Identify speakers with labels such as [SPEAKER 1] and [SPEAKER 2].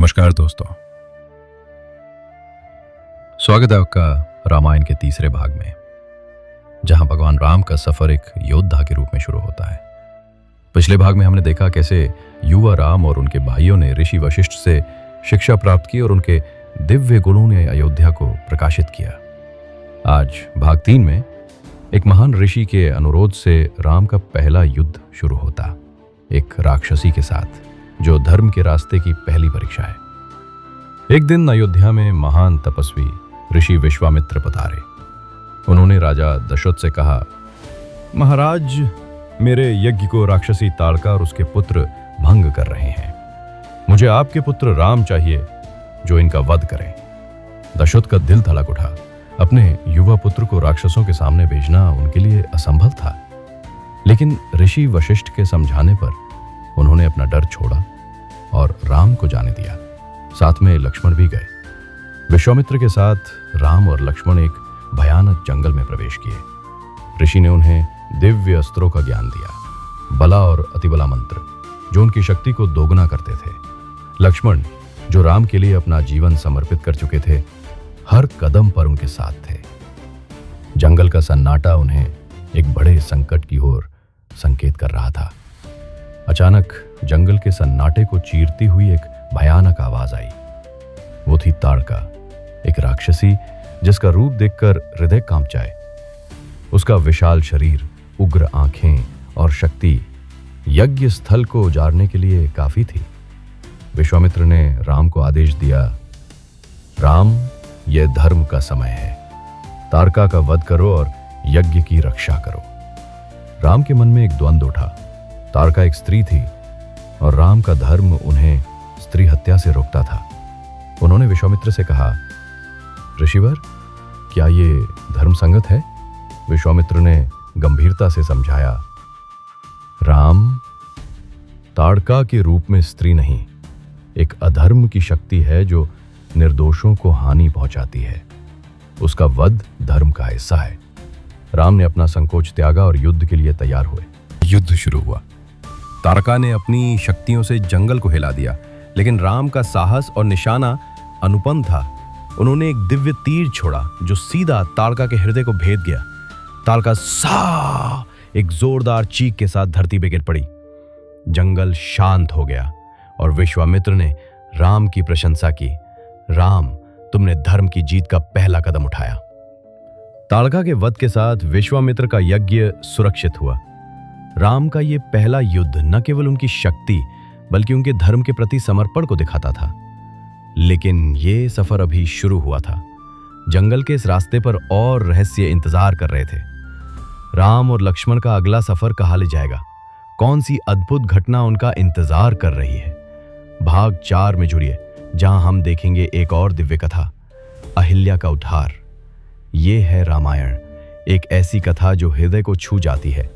[SPEAKER 1] नमस्कार दोस्तों, स्वागत है आपका रामायण के तीसरे भाग में, जहां भगवान राम का सफर एक योद्धा के रूप में शुरू होता है। पिछले भाग में हमने देखा कैसे युवा राम और उनके भाइयों ने ऋषि वशिष्ठ से शिक्षा प्राप्त की और उनके दिव्य गुणों ने अयोध्या को प्रकाशित किया। आज भाग 3 में एक महान ऋषि के अनुरोध से राम का पहला युद्ध शुरू होता, एक राक्षसी के साथ जो धर्म के रास्ते की पहली परीक्षा है। एक दिन अयोध्या में महान तपस्वी ऋषि विश्वामित्र पधारे। उन्होंने राजा दशरथ से कहा, महाराज, मेरे यज्ञ को राक्षसी ताड़का और उसके पुत्र भंग कर रहे हैं। मुझे आपके पुत्र राम चाहिए जो इनका वध करें। दशरथ का दिल धड़क उठा। अपने युवा पुत्र को राक्षसों के सामने भेजना उनके लिए असंभव था, लेकिन ऋषि वशिष्ठ के समझाने पर उन्होंने अपना डर छोड़ा और राम को जाने दिया। साथ में लक्ष्मण भी गए। विश्वामित्र के साथ राम और लक्ष्मण एक भयानक जंगल में प्रवेश किए। ऋषि ने उन्हें दिव्य अस्त्रों का ज्ञान दिया, बला और अतिबला मंत्र जो उनकी शक्ति को दोगुना करते थे। लक्ष्मण, जो राम के लिए अपना जीवन समर्पित कर चुके थे, हर कदम पर उनके साथ थे। जंगल का सन्नाटा उन्हें एक बड़े संकट की ओर संकेत कर रहा था। अचानक जंगल के सन्नाटे को चीरती हुई एक भयानक आवाज आई। वो थी ताड़का, एक राक्षसी जिसका रूप देखकर हृदय कांप जाए। उसका विशाल शरीर, उग्र आंखें और शक्ति यज्ञ स्थल को उजाड़ने के लिए काफी थी। विश्वामित्र ने राम को आदेश दिया, राम, यह धर्म का समय है। ताड़का का वध करो और यज्ञ की रक्षा करो। राम के मन में एक द्वंद्व उठा। ताड़का एक स्त्री थी और राम का धर्म उन्हें स्त्री हत्या से रोकता था। उन्होंने विश्वामित्र से कहा, ऋषिवर, क्या ये धर्म संगत है? विश्वामित्र ने गंभीरता से समझाया, राम, ताड़का के रूप में स्त्री नहीं, एक अधर्म की शक्ति है जो निर्दोषों को हानि पहुंचाती है। उसका वध धर्म का हिस्सा है। राम ने अपना संकोच त्यागा और युद्ध के लिए तैयार हुए। युद्ध शुरू हुआ। ताड़का ने अपनी शक्तियों से जंगल को हिला दिया, लेकिन राम का साहस और निशाना अनुपम था। उन्होंने एक दिव्य तीर छोड़ा जो सीधा ताड़का के हृदय को भेद गया। ताड़का सा एक जोरदार चीख के साथ धरती पर गिर पड़ी। जंगल शांत हो गया और विश्वामित्र ने राम की प्रशंसा की। राम, तुमने धर्म की जीत का पहला कदम उठाया। ताड़का के वध के साथ विश्वामित्र का यज्ञ सुरक्षित हुआ। राम का यह पहला युद्ध न केवल उनकी शक्ति बल्कि उनके धर्म के प्रति समर्पण को दिखाता था। लेकिन यह सफर अभी शुरू हुआ था। जंगल के इस रास्ते पर और रहस्य इंतजार कर रहे थे। राम और लक्ष्मण का अगला सफर कहाँ ले जाएगा? कौन सी अद्भुत घटना उनका इंतजार कर रही है? भाग 4 में जुड़िए, जहां हम देखेंगे एक और दिव्य कथा, अहिल्या का उद्धार। ये है रामायण, एक ऐसी कथा जो हृदय को छू जाती है।